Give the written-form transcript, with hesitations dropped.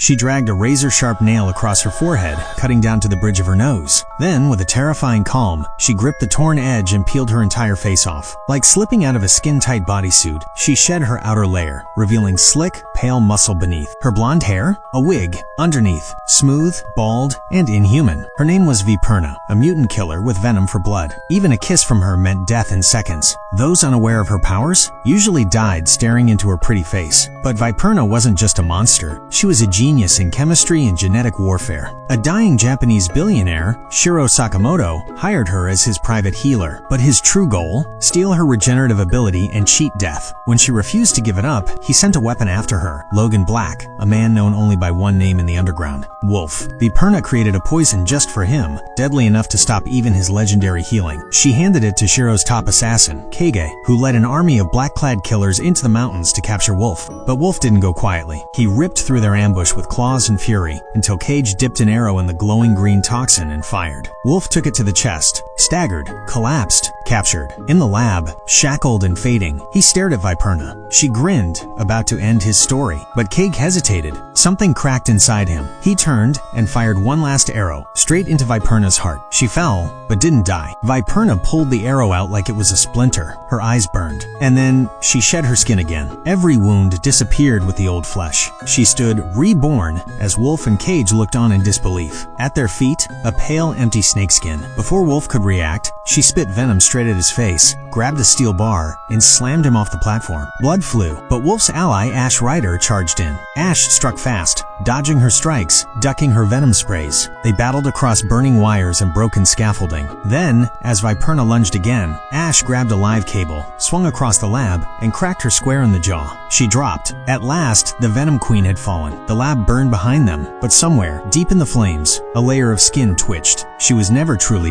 She dragged a razor-sharp nail across her forehead, cutting down to the bridge of her nose. Then, with a terrifying calm, she gripped the torn edge and peeled her entire face off. Like slipping out of a skin-tight bodysuit, she shed her outer layer, revealing slick, pale muscle beneath. Her blonde hair? A wig. Underneath, smooth, bald, and inhuman. Her name was Viperna, a mutant killer with venom for blood. Even a kiss from her meant death in seconds. Those unaware of her powers usually died staring into her pretty face. But Viperna wasn't just a monster. She was a genius in chemistry and genetic warfare. A dying Japanese billionaire, Shiro Sakamoto, hired her as his private healer. But his true goal? Steal her regenerative ability and cheat death. When she refused to give it up, he sent a weapon after her, Logan Black, a man known only by one name in the underground, Wolf. Viperna created a poison just for him, deadly enough to stop even his legendary healing. She handed it to Shiro's top assassin, Kage, who led an army of black-clad killers into the mountains to capture Wolf. But Wolf didn't go quietly. He ripped through their ambush with claws and fury, until Cage dipped an arrow in the glowing green toxin and fired. Wolf took it to the chest, staggered, collapsed, captured. In the lab, shackled and fading, he stared at Viperna. She grinned, about to end his story. But Cage hesitated. Something cracked inside him. He turned and fired one last arrow, straight into Viperna's heart. She fell, but didn't die. Viperna pulled the arrow out like it was a splinter. Her eyes burned. And then, she shed her skin again. Every wound disappeared with the old flesh. She stood reborn as Wolf and Cage looked on in disbelief. At their feet, a pale, empty snakeskin. Before Wolf could react, she spit venom straight at his face, grabbed a steel bar, and slammed him off the platform. Blood flew, but Wolf's ally Ash Rider charged in. Ash struck fast, dodging her strikes, ducking her venom sprays. They battled across burning wires and broken scaffolding. Then, as Viperna lunged again, Ash grabbed a live cable, swung across the lab, and cracked her square in the jaw. She dropped. At last, the Venom Queen had fallen. The lab burned behind them, but somewhere, deep in the flames, a layer of skin twitched. She was never truly